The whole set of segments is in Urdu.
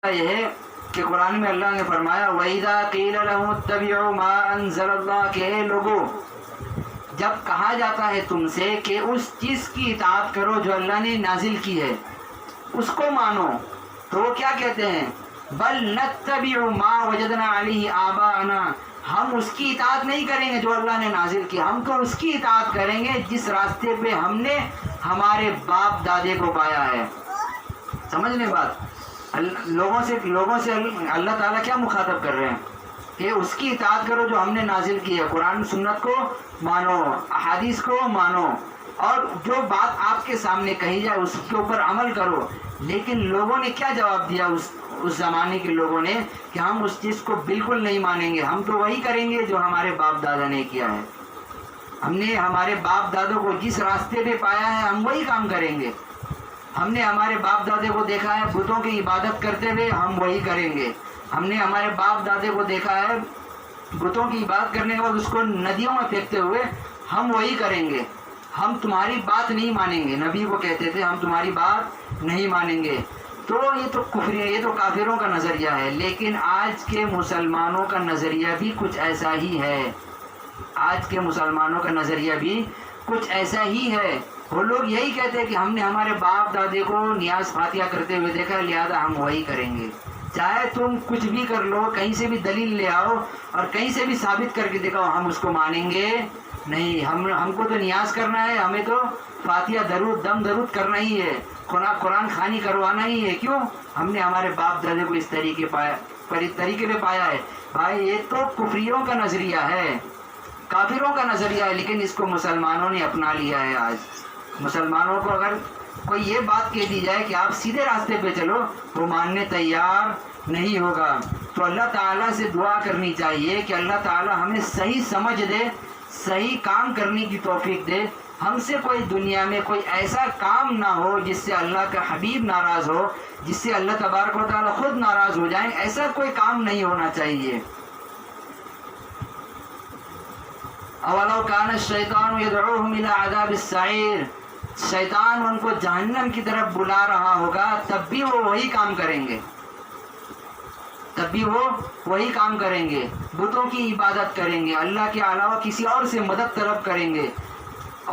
یہ ہے کہ قرآن میں اللہ نے فرمایا وَإِذَا قِيلَ لَهُمُ اتَّبِعُوا مَا أَنزَلَ اللَّهُ کہ لوگوں جب کہا جاتا ہے تم سے کہ اس چیز کی اطاعت کرو جو اللہ نے نازل کی ہے اس کو مانو، تو وہ کیا کہتے ہیں بل نتبع ما وجدنا علیہ آباءنا، ہم اس کی اطاعت نہیں کریں گے جو اللہ نے نازل کی، ہم تو اس کی اطاعت کریں گے جس راستے پہ ہم نے ہمارے باپ دادے کو پایا ہے۔ سمجھ لیں بات، لوگوں سے اللہ تعالیٰ کیا مخاطب کر رہے ہیں کہ اس کی اطاعت کرو جو ہم نے نازل کی ہے، قرآن سنت کو مانو، احادیث کو مانو، اور جو بات آپ کے سامنے کہی جائے اس کے اوپر عمل کرو۔ لیکن لوگوں نے کیا جواب دیا اس زمانے کے لوگوں نے کہ ہم اس چیز کو بالکل نہیں مانیں گے، ہم تو وہی کریں گے جو ہمارے باپ دادا نے کیا ہے، ہم نے ہمارے باپ دادوں کو جس راستے پہ پایا ہے ہم وہی کام کریں گے، ہم نے ہمارے باپ دادے کو دیکھا ہے بتوں کی عبادت کرتے ہوئے ہم وہی کریں گے، ہم نے ہمارے باپ دادے کو دیکھا ہے بتوں کی عبادت کرنے کے بعد اس کو ندیوں میں پھینکتے ہوئے ہم وہی کریں گے، ہم تمہاری بات نہیں مانیں گے۔ نبی کو کہتے تھے ہم تمہاری بات نہیں مانیں گے۔ تو یہ تو کفر ہے، یہ تو کافروں کا نظریہ ہے، لیکن آج کے مسلمانوں کا نظریہ بھی کچھ ایسا ہی ہے، آج کے مسلمانوں کا نظریہ بھی کچھ ایسا ہی ہے۔ وہ لوگ یہی کہتے ہیں کہ ہم نے ہمارے باپ دادے کو نیاز فاتحہ کرتے ہوئے دیکھا، لہذا ہم وہی کریں گے، چاہے تم کچھ بھی کر لو، کہیں سے بھی دلیل لے آؤ اور کہیں سے بھی ثابت کر کے دکھاؤ، ہم اس کو مانیں گے نہیں۔ ہم کو تو نیاز کرنا ہے، ہمیں تو فاتحہ درود دم درود کرنا ہی ہے، قرآن خوانی کروانا ہی ہے۔ کیوں؟ ہم نے ہمارے باپ دادے کو اس طریقے پہ پایا ہے۔ بھائی یہ تو کفریوں کا نظریہ ہے، کافروں کا نظریہ ہے، لیکن اس کو مسلمانوں نے اپنا لیا ہے۔ آج مسلمانوں کو اگر کوئی یہ بات کہہ دی جائے کہ آپ سیدھے راستے پہ چلو، وہ ماننے تیار نہیں ہوگا۔ تو اللہ تعالیٰ سے دعا کرنی چاہیے کہ اللہ تعالیٰ ہمیں صحیح سمجھ دے، صحیح کام کرنے کی توفیق دے۔ ہم سے کوئی دنیا میں کوئی ایسا کام نہ ہو جس سے اللہ کا حبیب ناراض ہو، جس سے اللہ تبارک و تعالیٰ خود ناراض ہو جائیں، ایسا کوئی کام نہیں ہونا چاہیے۔ اولو کان الشیطان یدعوہم الی عذاب السعیر، شیطان ان کو جہنم کی طرف بلا رہا ہوگا تب بھی وہ وہی کام کریں گے، تب بھی وہ وہی کام کریں گے، بتوں کی عبادت کریں گے، اللہ کے علاوہ کسی اور سے مدد طلب کریں گے،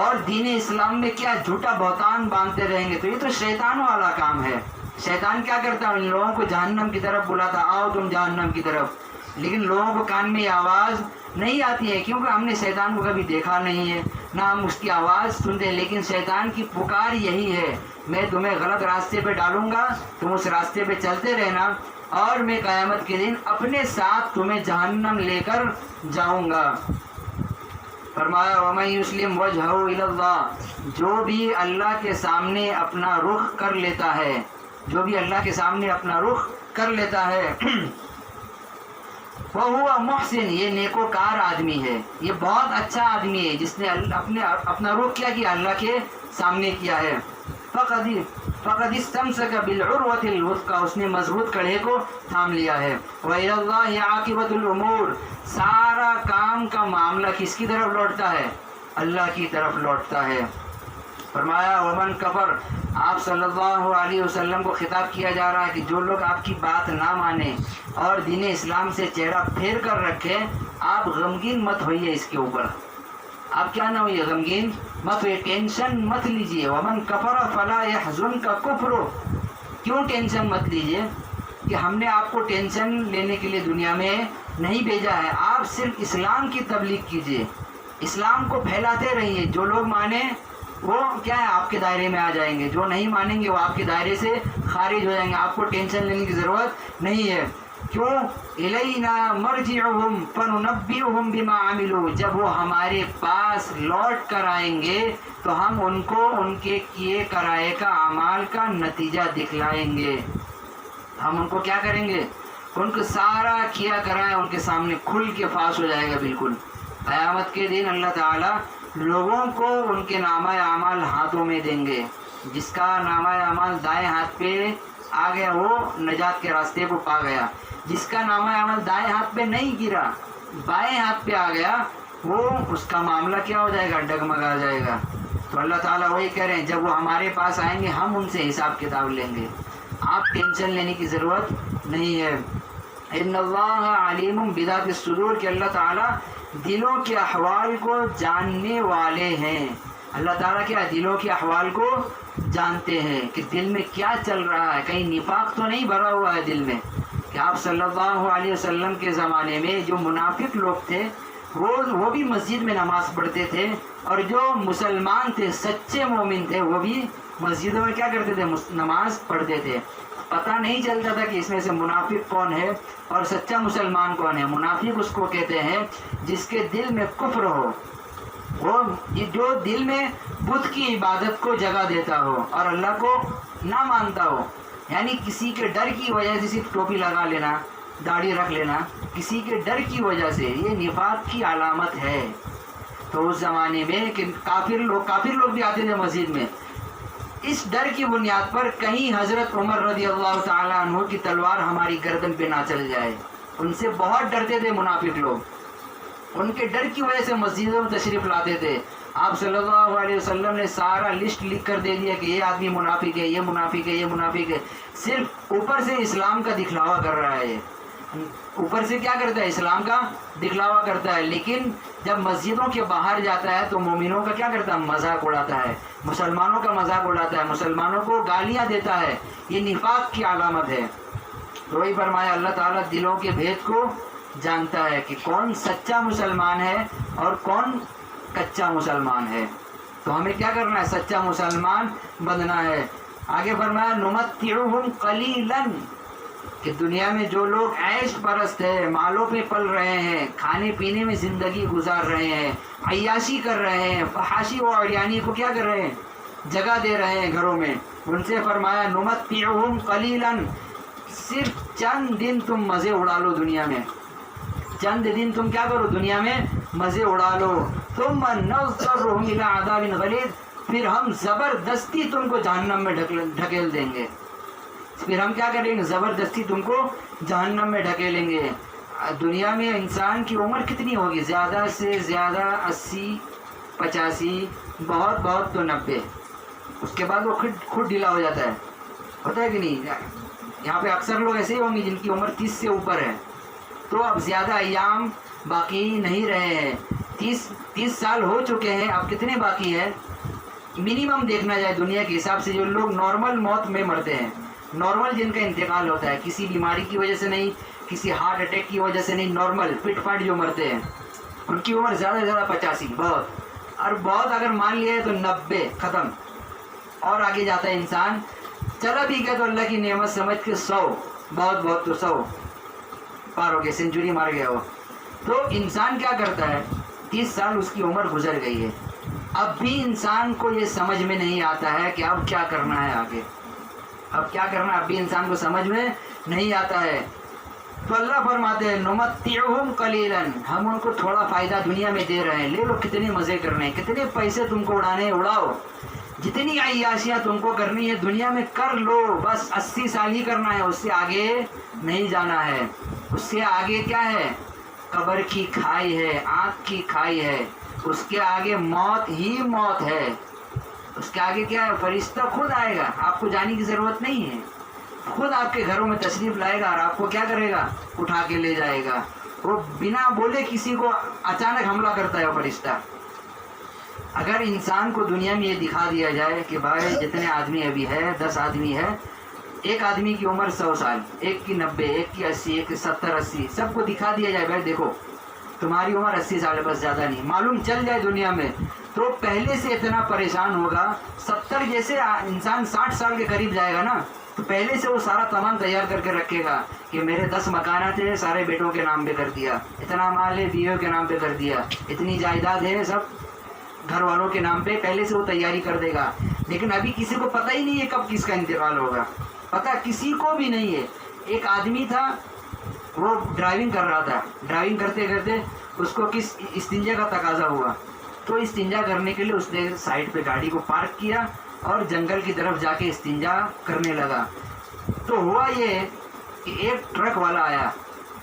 اور دین اسلام میں کیا جھوٹا بہتان باندھتے رہیں گے۔ تو یہ تو شیطان والا کام ہے۔ شیطان کیا کرتا ہے؟ ان لوگوں کو جہنم کی طرف بلاتا، آؤ تم جہنم کی طرف، لیکن لوگوں کو کان میں یہ آواز نہیں آتی ہے، کیونکہ ہم نے شیطان کو کبھی دیکھا نہیں ہے، نہ ہم اس کی آواز سنتے ہیں، لیکن شیطان کی پکار یہی ہے، میں تمہیں غلط راستے پہ ڈالوں گا، تم اس راستے پہ چلتے رہنا، اور میں قیامت کے دن اپنے ساتھ تمہیں جہنم لے کر جاؤں گا۔ فرمایا وَمَن يُسْلِمْ وَجْهَهُ إِلَى اللَّهِ، جو بھی اللہ کے سامنے اپنا رخ کر لیتا ہے، جو بھی اللہ کے سامنے اپنا رخ کر لیتا ہے، وَهُوَ مُحْسِن، یہ نیکوکار آدمی ہے، یہ بہت اچھا آدمی ہے جس نے اپنا رخ کیا اللہ کے سامنے کیا ہے۔ فَقَدِ اسْتَمْسَكَ بِالْعُرْوَةِ الْوُثْقَىٰ، اس نے مضبوط کڑے کو تھام لیا ہے۔ وَإِلَى اللَّهِ عَاقِبَةُ الْأُمُورِ، سارا کام کا معاملہ کس کی طرف لوٹتا ہے؟ اللہ کی طرف لوٹتا ہے۔ فرمایا ومن کفر، آپ صلی اللہ علیہ وسلم کو خطاب کیا جا رہا ہے کہ جو لوگ آپ کی بات نہ مانیں اور دین اسلام سے چہرہ پھیر کر رکھیں، آپ غمگین مت ہوئیے، اس کے اوپر آپ کیا نہ ہوئیے، غمگین مت ہوئیے، ٹینشن مت لیجئے۔ ومن کفر فلا يحزنک کفر، کیوں ٹینشن مت لیجئے؟ کہ ہم نے آپ کو ٹینشن لینے کے لیے دنیا میں نہیں بھیجا ہے، آپ صرف اسلام کی تبلیغ کیجئے، اسلام کو پھیلاتے رہیے، جو لوگ مانیں وہ کیا ہے آپ کے دائرے میں آ جائیں گے، جو نہیں مانیں گے وہ آپ کے دائرے سے خارج ہو جائیں گے، آپ کو ٹینشن لینے کی ضرورت نہیں ہے۔ کیوں؟ الینا مرجعہم فننبئہم بما عملوا، جب وہ ہمارے پاس لوٹ کر آئیں گے تو ہم ان کو ان کے کیے کرائے کا اعمال کا نتیجہ دکھلائیں گے۔ ہم ان کو کیا کریں گے؟ ان کو سارا کیا کرائے ان کے سامنے کھل کے فاش ہو جائے گا بالکل۔ قیامت کے دن اللہ تعالیٰ لوگوں کو ان کے نامہ اعمال ہاتھوں میں دیں گے، جس کا نامہ اعمال دائیں ہاتھ پہ آ گیا وہ نجات کے راستے کو پا گیا، جس کا نامہ اعمال دائیں ہاتھ پہ نہیں گرا بائیں ہاتھ پہ آ گیا، وہ اس کا معاملہ کیا ہو جائے گا؟ ڈگمگا جائے گا۔ تو اللہ تعالیٰ وہی کہہ رہے ہیں جب وہ ہمارے پاس آئیں گے ہم ان سے حساب کتاب لیں گے، آپ ٹینشن لینے کی ضرورت نہیں ہے. ان اللہ علیم بذات الصدور کہ اللہ تعالیٰ دلوں کے احوال کو جاننے والے ہیں. اللہ تعالیٰ کیا دلوں کے احوال کو جانتے ہیں کہ دل میں کیا چل رہا ہے. کہیں نفاق تو نہیں بھرا ہوا ہے دل میں. کہ آپ صلی اللہ علیہ وسلم کے زمانے میں جو منافق لوگ تھے وہ بھی مسجد میں نماز پڑھتے تھے, اور جو مسلمان تھے سچے مومن تھے وہ بھی مسجدوں میں کیا کرتے تھے, نماز پڑھتے تھے. پتہ نہیں چلتا تھا کہ اس میں سے منافق کون ہے اور سچا مسلمان کون ہے. منافق اس کو کہتے ہیں جس کے دل میں کفر ہو, وہ جو دل میں بت کی عبادت کو جگہ دیتا ہو اور اللہ کو نہ مانتا ہو. یعنی کسی کے ڈر کی وجہ سے صرف ٹوپی لگا لینا, داڑھی رکھ لینا, کسی کے ڈر کی وجہ سے, یہ نفاق کی علامت ہے. تو اس زمانے میں کہ کافر لوگ بھی آتے تھے مسجد میں, اس ڈر کی بنیاد پر کہیں حضرت عمر رضی اللہ تعالیٰ عنہ کی تلوار ہماری گردن پہ نہ چل جائے. ان سے بہت ڈرتے تھے منافق لوگ, ان کے ڈر کی وجہ سے مسجدوں میں تشریف لاتے تھے. آپ صلی اللہ علیہ وسلم نے سارا لسٹ لکھ کر دے دیا کہ یہ آدمی منافق ہے, یہ منافق ہے, یہ منافق ہے. صرف اوپر سے اسلام کا دکھلاوا کر رہا ہے, اوپر سے کیا کرتا ہے, اسلام کا دکھلاوا کرتا ہے, لیکن جب مسجدوں کے باہر جاتا ہے تو مومنوں کا کیا کرتا ہے, مذاق اڑاتا ہے, مسلمانوں کا مذاق اڑاتا ہے, مسلمانوں کو گالیاں دیتا ہے. یہ نفاق کی علامت ہے. تو وہی فرمایا اللہ تعالیٰ دلوں کے بھید کو جانتا ہے کہ کون سچا مسلمان ہے اور کون کچا مسلمان ہے. تو ہمیں کیا کرنا ہے, سچا مسلمان بننا ہے. آگے فرمایا نمتعہم قلیلا, کہ دنیا میں جو لوگ عیش پرست ہے, مالوں پہ پل رہے ہیں, کھانے پینے میں زندگی گزار رہے ہیں, عیاشی کر رہے ہیں, فحاشی و عریانی کو کیا کر رہے ہیں, جگہ دے رہے ہیں گھروں میں, ان سے فرمایا نمتعہم قلیلا, صرف چند دن تم مزے اڑا لو دنیا میں, چند دن تم کیا کرو دنیا میں مزے اڑا لو. ثم نضطرهم الى عذاب غلیظ, پھر ہم زبردستی تم کو جہنم میں ڈھکیل دیں گے. پھر ہم کیا کریں گے, زبردستی تم کو جہنم میں ڈھکیلیں گے. دنیا میں انسان کی عمر کتنی ہوگی, زیادہ سے زیادہ 80-85, بہت تو 90. اس کے بعد وہ خود ڈھیلا ہو جاتا ہے, ہوتا ہے کہ نہیں. یہاں پہ اکثر لوگ ایسے ہی ہوں گے جن کی عمر 30 سے اوپر ہے. تو اب زیادہ ایام باقی نہیں رہے ہیں, 30 سال ہو چکے ہیں, اب کتنے باقی ہیں. منیمم دیکھنا جائے دنیا کے حساب سے جو لوگ نارمل موت میں مرتے ہیں, نارمل جن کا انتقال ہوتا ہے, کسی بیماری کی وجہ سے نہیں, کسی ہارٹ اٹیک کی وجہ سے نہیں, نارمل فٹ فاٹ جو مرتے ہیں, ان کی عمر زیادہ سے زیادہ 85, بہت, اور بہت اگر مان لیا ہے تو 90, ختم. اور آگے جاتا ہے انسان, چلا بھی گیا تو اللہ کی نعمت سمجھ کے 100, بہت تو 100 پار ہو گیا, سینچری مار گیا وہ. تو انسان کیا کرتا ہے, 30 سال اس کی عمر گزر گئی ہے, اب بھی انسان کو یہ سمجھ میں نہیں آتا ہے کہ اب کیا کرنا ہے آگے, اب کیا کرنا ہے, اب بھی انسان کو سمجھ میں نہیں آتا ہے. تو اللہ فرماتے ہیں نمتعہم قلیلا, ہم ان کو تھوڑا فائدہ دنیا میں دے رہے ہیں, لے لو, کتنے مزے کرنے ہیں, کتنے پیسے تم کو اڑانے, اڑاؤ, جتنی عیاشیاں تم کو کرنی ہے دنیا میں کر لو, بس 80 سال ہی کرنا ہے, اس سے آگے نہیں جانا ہے. اس سے آگے کیا ہے, قبر کی کھائی ہے, آنکھ کی کھائی ہے, اس کے آگے موت ہی موت ہے. اس کے آگے کیا ہے, فرشتہ خود آئے گا, آپ کو جانے کی ضرورت نہیں ہے, خود آپ کے گھروں میں تشریف لائے گا اور آپ کو کیا کرے گا, اٹھا کے لے جائے گا. وہ بنا بولے کسی کو اچانک حملہ کرتا ہے وہ فرشتہ. اگر انسان کو دنیا میں یہ دکھا دیا جائے کہ بھائی جتنے آدمی ابھی ہے, 10 آدمی ہے, ایک آدمی کی عمر 100 سال, ایک کی 90, ایک کی 80, ایک کی 70-80, سب کو دکھا دیا جائے بھائی دیکھو تمہاری عمر 80 سال ہے, بس زیادہ نہیں, معلوم چل جائے دنیا میں, تو پہلے سے اتنا پریشان ہوگا. 70 جیسے انسان 60 سال کے قریب جائے گا نا, تو پہلے سے وہ سارا سامان تیار کر کے رکھے گا کہ میرے 10 مکانات ہیں, سارے بیٹوں کے نام پہ کر دیا, اتنا مال ہے بیویوں کے نام پہ کر دیا, اتنی جائیداد ہے, سب گھر والوں کے نام پہ پہلے سے وہ تیاری کر دے گا. لیکن ابھی کسی کو پتہ ہی نہیں ہے کب کس کا انتقال ہوگا, پتہ کسی کو بھی نہیں ہے. ایک آدمی تھا, وہ ڈرائیونگ کر رہا تھا, ڈرائیونگ کرتے کرتے اس کو کس استنجا کا تقاضا ہوا, تو استنجا کرنے کے لیے اس نے سائڈ پہ گاڑی کو پارک کیا اور جنگل کی طرف جا کے استنجا کرنے لگا. تو ہوا یہ کہ ایک ٹرک والا آیا,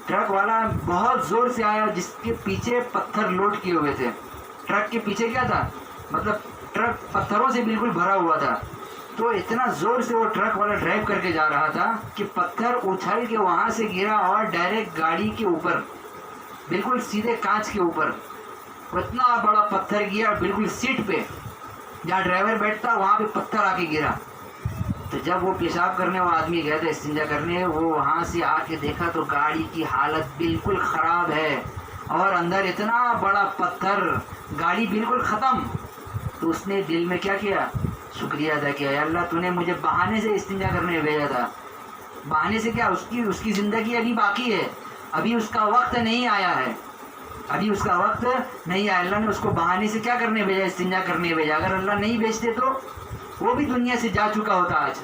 ٹرک والا بہت زور سے آیا, جس کے پیچھے پتھر لوڈ کیے ہوئے تھے. ٹرک کے پیچھے کیا تھا, مطلب ٹرک پتھروں سے بالکل بھرا ہوا تھا. تو تو اتنا زور سے وہ ٹرک والا ڈرائیو کر کے جا رہا تھا کہ پتھر اچھل کے وہاں سے گرا اور ڈائریکٹ گاڑی کے اوپر، بالکل سیدھے کانچ کے اوپر اتنا بڑا پتھر گیا، بالکل سیٹ پہ جہاں ڈرائیور بیٹھتا وہاں پہ پتھر آ کے گرا۔ تو جب وہ پیشاب کرنے وہ آدمی گیا تھا استنجا کرنے، وہ وہاں سے آ کے دیکھا تو گاڑی کی حالت بالکل خراب ہے اور اندر اتنا بڑا پتھر، گاڑی بالکل ختم۔ تو اس نے دل میں کیا کیا؟ شکریہ ادا کیا، یا اللہ تو نے مجھے بہانے سے استنجا کرنے بھیجا تھا۔ بہانے سے کیا؟ اس کی زندگی ابھی باقی ہے، ابھی اس کا وقت نہیں آیا ہے، ابھی اس کا وقت نہیں آیا۔ اللہ نے اس کو بہانے سے کیا کرنے بھیجا؟ استنجا کرنے بھیجا۔ اگر اللہ نہیں بھیجتے تو وہ بھی دنیا سے جا چکا ہوتا آج۔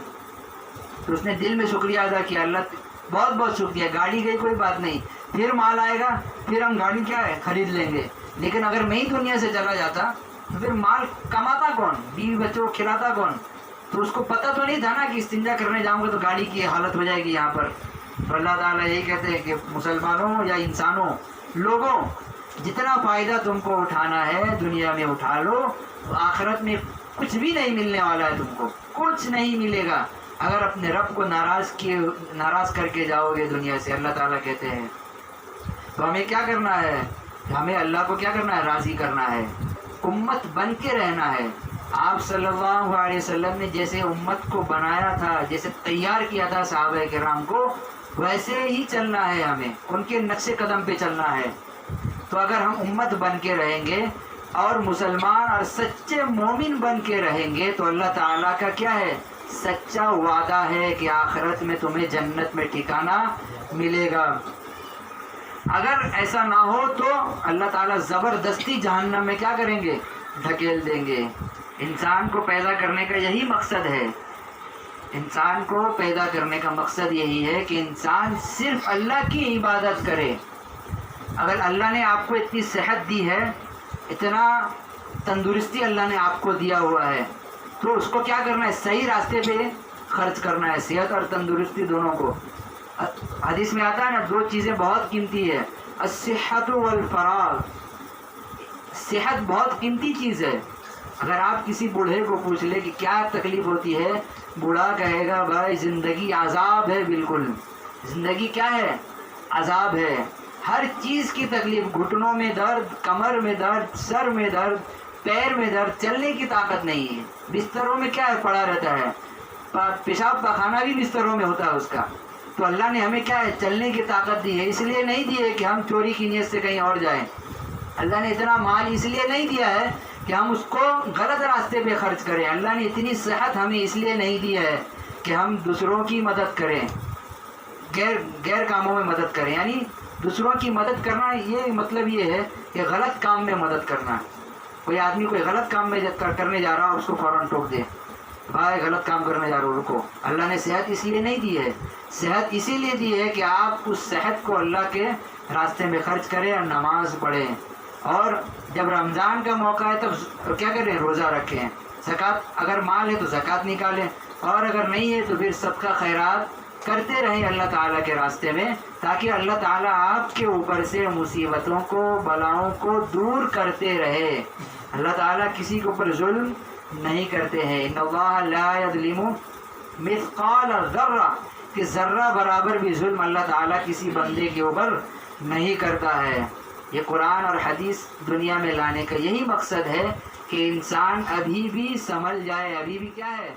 تو اس نے دل میں شکریہ ادا کیا، اللہ بہت بہت شکریہ، گاڑی گئی کوئی بات نہیں، پھر مال آئے گا، پھر ہم گاڑی کیا ہے خرید لیں گے۔ لیکن اگر میں ہی دنیا سے چلا جاتا تو پھر مال کماتا کون؟ بیوی بچوں کو کھلاتا کون؟ تو اس کو پتہ تو نہیں تھا نا کہ استنجا کرنے جاؤں گا تو گاڑی کی حالت ہو جائے گی یہاں پر۔ تو اللہ تعالیٰ یہی کہتے ہیں کہ مسلمانوں یا انسانوں، لوگوں، جتنا فائدہ تم کو اٹھانا ہے دنیا میں اٹھا لو، آخرت میں کچھ بھی نہیں ملنے والا ہے، تم کو کچھ نہیں ملے گا اگر اپنے رب کو ناراض کر کے جاؤ گے دنیا سے۔ اللہ تعالیٰ کہتے ہیں تو ہمیں کیا کرنا ہے؟ ہمیں اللہ کو کیا کرنا ہے؟ راضی کرنا ہے، امت بن کے رہنا ہے۔ آپ صلی اللہ علیہ وسلم نے جیسے امت کو بنایا تھا، جیسے تیار کیا تھا صحابہ کرام کو، ویسے ہی چلنا ہے، ہمیں ان کے نقش قدم پہ چلنا ہے۔ تو اگر ہم امت بن کے رہیں گے اور مسلمان اور سچے مومن بن کے رہیں گے تو اللہ تعالیٰ کا کیا ہے؟ سچا وعدہ ہے کہ آخرت میں تمہیں جنت میں ٹھکانہ ملے گا۔ اگر ایسا نہ ہو تو اللہ تعالیٰ زبردستی جہنم میں کیا کریں گے؟ ڈھکیل دیں گے۔ انسان کو پیدا کرنے کا یہی مقصد ہے، انسان کو پیدا کرنے کا مقصد یہی ہے کہ انسان صرف اللہ کی عبادت کرے۔ اگر اللہ نے آپ کو اتنی صحت دی ہے، اتنا تندرستی اللہ نے آپ کو دیا ہوا ہے، تو اس کو کیا کرنا ہے؟ صحیح راستے پہ خرچ کرنا ہے، صحت اور تندرستی دونوں کو۔ حدیث میں آتا ہے نا، دو چیزیں بہت قیمتی ہے، الصحت والفراغ۔ صحت بہت قیمتی چیز ہے۔ اگر آپ کسی بوڑھے کو پوچھ لے کہ کیا تکلیف ہوتی ہے، بوڑھا کہے گا بھائی زندگی عذاب ہے، بالکل زندگی کیا ہے؟ عذاب ہے، ہر چیز کی تکلیف، گھٹنوں میں درد، کمر میں درد، سر میں درد، پیر میں درد، چلنے کی طاقت نہیں ہے، بستروں میں کیا ہے پڑا رہتا ہے، پیشاب پخانہ بھی بستروں میں ہوتا ہے اس کا۔ تو اللہ نے ہمیں کیا ہے؟ چلنے کی طاقت دی ہے، اس لیے نہیں دی ہے کہ ہم چوری کی نیت سے کہیں اور جائیں۔ اللہ نے اتنا مال اس لیے نہیں دیا ہے کہ ہم اس کو غلط راستے پہ خرچ کریں۔ اللہ نے اتنی صحت ہمیں اس لیے نہیں دی ہے کہ ہم دوسروں کی مدد کریں، غیر کاموں میں مدد کریں، یعنی دوسروں کی مدد کرنا، یہ مطلب یہ ہے کہ غلط کام میں مدد کرنا۔ کوئی آدمی کوئی غلط کام میں کرنے جا رہا، اس کو فوراً ٹوک دے، بھائی غلط کام کرنے جا رہا ہو، رکو۔ اللہ نے صحت اس لیے نہیں دی ہے، صحت اسی لیے دی ہے کہ آپ اس صحت کو اللہ کے راستے میں خرچ کریں اور نماز پڑھیں، اور جب رمضان کا موقع ہے تب کیا کریں؟ روزہ رکھیں، زکوٰۃ اگر مال ہے تو زکوٰۃ نکالیں، اور اگر نہیں ہے تو پھر صدقہ خیرات کرتے رہیں اللہ تعالیٰ کے راستے میں، تاکہ اللہ تعالیٰ آپ کے اوپر سے مصیبتوں کو، بلاؤں کو دور کرتے رہے۔ اللہ تعالیٰ کسی کے اوپر ظلم نہیں کرتے ہیں۔ ان اللہ لا یظلم مثقال ذرہ، کہ ذرہ برابر بھی ظلم اللہ تعالیٰ کسی بندے کے اوپر نہیں کرتا ہے۔ یہ قرآن اور حدیث دنیا میں لانے کا یہی مقصد ہے کہ انسان ابھی بھی سنبھل جائے، ابھی بھی کیا ہے؟